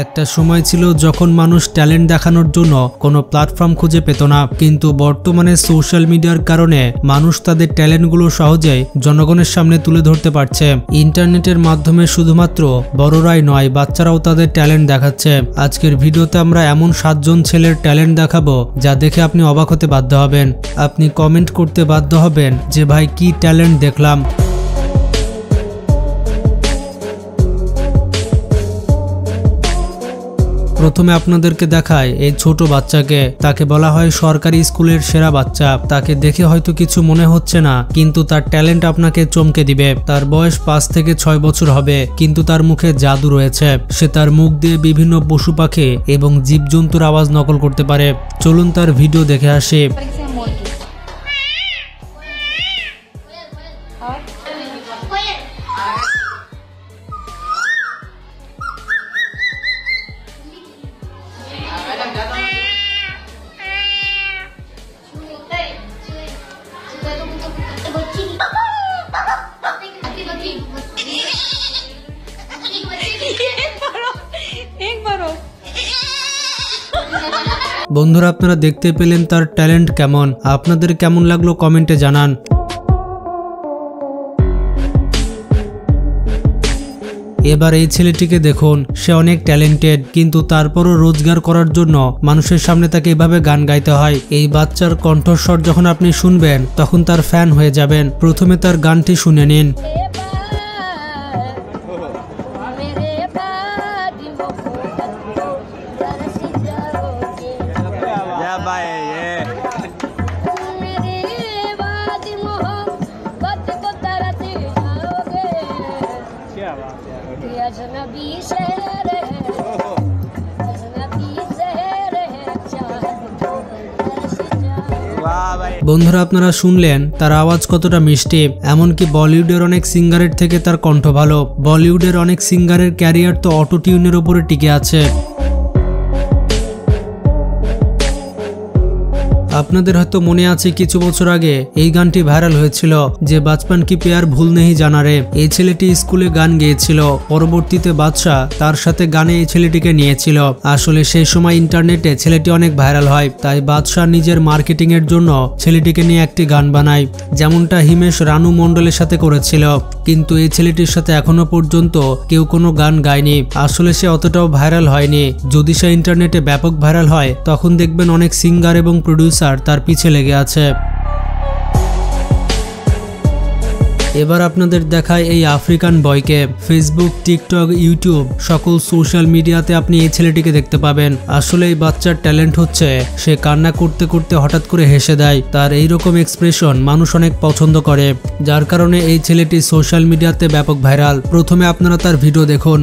একটা সময় ছিল যখন মানুষ ট্যালেন্ট দেখানোর জন্য কোনো প্ল্যাটফর্ম খুঁজে পেত না, কিন্তু বর্তমানে সোশ্যাল মিডিয়ার কারণে মানুষ তাদের ট্যালেন্টগুলো সহজেই জনগণের সামনে তুলে ধরতে পারছে। ইন্টারনেটের মাধ্যমে শুধুমাত্র বড়রাই নয়, বাচ্চারাও তাদের ট্যালেন্ট দেখাচ্ছে। আজকের ভিডিওতে আমরা এমন 7 জন ছেলের ট্যালেন্ট দেখাবো যা দেখে আপনি অবাক হতে বাধ্য হবেন। আপনি কমেন্ট করতে বাধ্য হবেন যে ভাই কি ট্যালেন্ট দেখলাম। প্রথমে আপনাদেরকে দেখায় এই ছোট বাচ্চাকে। তাকে বলা হয় সরকারি স্কুলের সেরা বাচ্চা। তাকে দেখে হয়তো কিছু মনে হচ্ছে না, কিন্তু তার ট্যালেন্ট আপনাকে চমকে দিবে। তার বয়স 5 থেকে 6 বছর হবে, কিন্তু তার মুখে জাদু রয়েছে। সে তার মুখ দিয়ে বিভিন্ন পশু পাখি এবং জীবজন্তুর আওয়াজ নকল করতে পারে। চলুন তার ভিডিও দেখে আসি। বন্ধুরা, আপনারা দেখতে পেলেন তার ট্যালেন্ট কেমন। আপনাদের কেমন লাগলো কমেন্টে জানান। এবার এই ছেলেটিকে দেখুন, সে অনেক ট্যালেন্টেড, কিন্তু তারপরও রোজগার করার জন্য মানুষের সামনে তাকে এভাবে গান গাইতে হয়। এই বাচ্চার কণ্ঠস্বর যখন আপনি শুনবেন তখন তার ফ্যান হয়ে যাবেন। প্রথমে তার গানটি শুনে নিন। বন্ধুরা, আপনারা শুনলেন তার আওয়াজ কতটা মিষ্টি। এমনকি বলিউডের অনেক সিঙ্গারের থেকে তার কণ্ঠ ভালো। বলিউডের অনেক সিঙ্গারের ক্যারিয়ার তো অটো টিউনের উপরে টিকে আছে। আপনাদের হয়তো মনে আছে কিছু বছর আগে এই গানটি ভাইরাল হয়েছিল যে বাচপন কি প্যার ভুল নেহি জানা রে। এই ছেলেটি স্কুলে গান গেয়েছিল। পরবর্তীতে বাদশা তার সাথে গানে এই ছেলেটিকে নিয়েছিল। আসলে সেই সময় ইন্টারনেটে ছেলেটি অনেক ভাইরাল হয়, তাই বাদশা নিজের মার্কেটিং এর জন্য ছেলেটিকে নিয়ে একটি গান বানায়, যেমনটা হিমেশ রানু মন্ডলের সাথে করেছিল। কিন্তু এই ছেলেটির সাথে এখনো পর্যন্ত কেউ কোনো গান গায়নি। আসলে সে অতটাও ভাইরাল হয়নি। যদি সে ইন্টারনেটে ব্যাপক ভাইরাল হয় তখন দেখবেন অনেক সিঙ্গার এবং প্রডিউসার তার পিছে লেগে আছে। এবার আপনাদের দেখায় এই আফ্রিকান বয়কে। ফেসবুক, টিকটক, ইউটিউব সকল সোশ্যাল মিডিয়াতে আপনি এই ছেলেটিকে দেখতে পাবেন। আসলে এই বাচ্চার ট্যালেন্ট হচ্ছে সে কান্না করতে করতে হঠাৎ করে হেসে দেয়। তার এইরকম এক্সপ্রেশন মানুষ অনেক পছন্দ করে, যার কারণে এই ছেলেটি সোশ্যাল মিডিয়াতে ব্যাপক ভাইরাল। প্রথমে আপনারা তার ভিডিও দেখুন।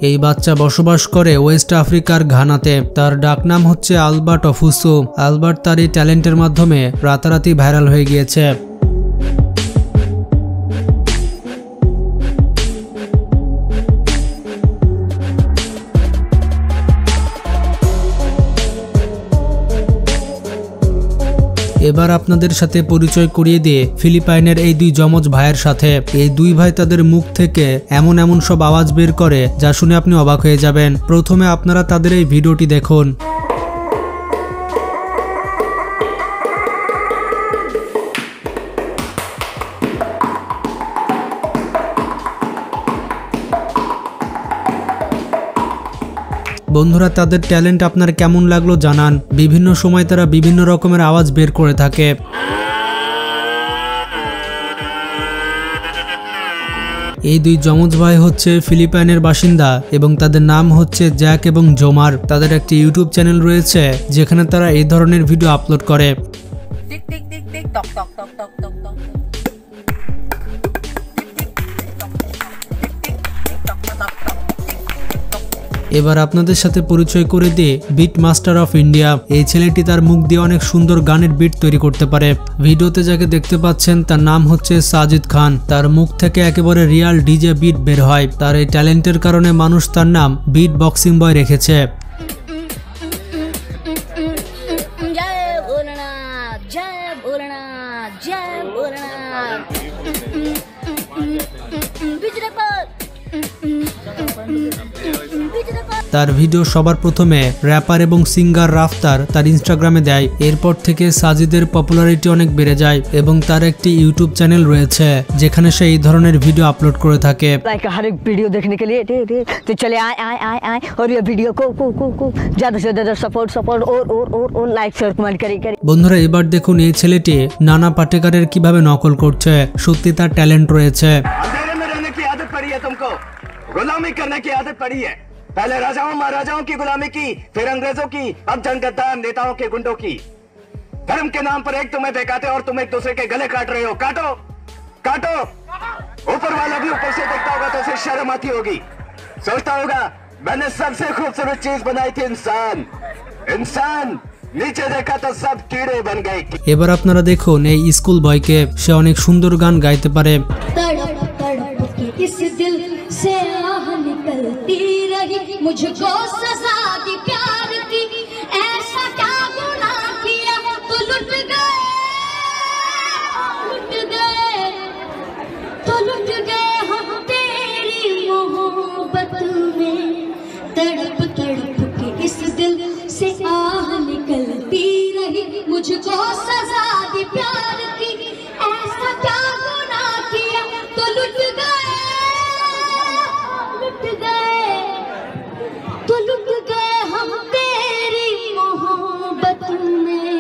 এই বাচ্চা বসবাস করে ওয়েস্ট আফ্রিকার ঘানাতে। তার ডাকনাম হচ্ছে আলবার্ট অফুসু। আলবার্ট তার এই ট্যালেন্টের মাধ্যমে রাতারাতি ভাইরাল হয়ে গিয়েছে। এবার আপনাদের সাথে পরিচয় করিয়ে দিয়ে ফিলিপাইনের এই 2 যমজ ভাইয়ের সাথে। এই 2 ভাই তাদের মুখ থেকে এমন এমন সব আওয়াজ বের করে যা শুনে আপনি অবাক হয়ে যাবেন। প্রথমে আপনারা তাদের এই ভিডিওটি দেখুন। বন্ধুরা, তাদের ট্যালেন্ট আপনার কেমন লাগলো জানান। বিভিন্ন সময় তারা বিভিন্ন রকমের আওয়াজ বের করে থাকে। এই 2 যমজ ভাই হচ্ছে ফিলিপাইনের বাসিন্দা এবং তাদের নাম হচ্ছে জ্যাক এবং জোমার। তাদের একটি ইউটিউব চ্যানেল রয়েছে যেখানে তারা এই ধরনের ভিডিও আপলোড করে। এবার আপনাদের সাথে পরিচয় করে দিয়ে বিট মাস্টার অফ ইন্ডিয়া। এই ছেলেটি তার মুখ দিয়ে অনেক সুন্দর গানের বিট তৈরি করতে পারে। ভিডিওতে যাকে দেখতে পাচ্ছেন তার নাম হচ্ছে সাজিদ খান। তার মুখ থেকে একেবারে রিয়াল ডিজে বিট বের হয়। তার এই ট্যালেন্টের কারণে মানুষ তার নাম বিট বক্সিং বয় রেখেছে। তার ভিডিও সবার প্রথমে র্যাপার এবং সিঙ্গার রাফতার তার ইনস্টাগ্রামে দেয়। এরপর থেকে সাজিদের পপুলারিটি অনেক বেড়ে যায় এবং তার একটি ইউটিউব চ্যানেল রয়েছে যেখানে সে এই ধরনের ভিডিও আপলোড করে থাকে। हर एक वीडियो देखने के लिए तो चले आए और ये वीडियो को ज्यादा से ज्यादा सपोर्ट और लाइक शेयर कमेंट करिए। বন্ধুরা এবার দেখুন এই ছেলেটি নানা পাটেকারের কিভাবে নকল করছে। সত্যি তার ট্যালেন্ট রয়েছে। अंधेरे में रहने की आदत पड़ी है तुमको, गुलामी करने की आदत पड़ी है। पहले राजाओं महाराजाओं की गुलामी की, फिर अंग्रेजों की, अब जनगद्दार नेताओं के गुंडों की। धर्म के नाम पर एक तुम्हें बेकाते और तुम एक दूसरे के गले काट रहे हो। काटो काटो। ऊपर वाला भी ऊपर से देखता होगा तो उसे शर्म आती होगी, सोचता होगा मैंने सबसे खूबसूरत चीज बनाई थी इंसान नीचे देखा तो सब कीड़े बन गए। এবার আপনারা দেখুন এই স্কুল বয়কে, সে অনেক সুন্দর গান গাইতে পারে। तड़प तड़प के इस दिल से आह निकलती रही, मुझको सजा दी प्यार की, ऐसा क्या गुनाह किया तो लुट गए हम तेरी मोहब्बत में। तड़प तड़प के इस दिल से आह निकलती रही, मुझको सजा दी प्यार की, ऐसा क्या गुनाह किया तो लुट गए हम तेरी मोहब्बत में।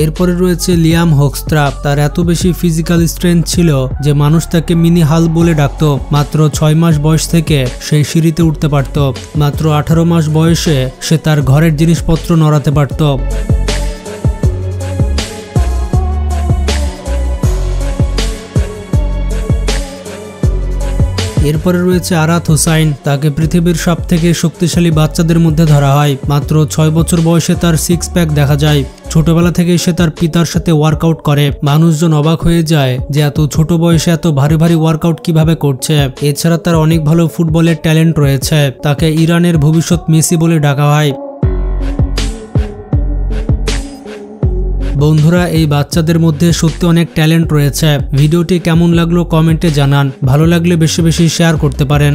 এরপরে রয়েছে লিয়াম হোক্সট্রা। তার এত বেশি ফিজিক্যাল স্ট্রেংথ ছিল যে মানুষ তাকে মিনি হাল বলে ডাকতো। মাত্র 6 মাস বয়স থেকে সেই সিঁড়িতে উঠতে পারত। মাত্র 18 মাস বয়সে সে তার ঘরের জিনিসপত্র নড়াতে পারত। এরপরে রয়েছে আরাত হোসাইন। তাকে পৃথিবীর সবথেকে শক্তিশালী বাচ্চাদের মধ্যে ধরা হয়। মাত্র 6 বছর বয়সে তার 6 প্যাক দেখা যায়। ছোটবেলা থেকে সে তার পিতার সাথে ওয়ার্কআউট করে। মানুষজন অবাক হয়ে যায় যে এত ছোট বয়সে এত ভারী ভারী ওয়ার্কআউট কিভাবে করছে। এছাড়া তার অনেক ভালো ফুটবলের ট্যালেন্ট রয়েছে। তাকে ইরানের ভবিষ্যৎ মেসি বলে ডাকা হয়। বন্ধুরা এই বাচ্চাদের মধ্যে সত্যি অনেক ট্যালেন্ট রয়েছে। ভিডিওটি কেমন লাগলো কমেন্টে জানান। ভালো লাগলে বেশি বেশি শেয়ার করতে পারেন।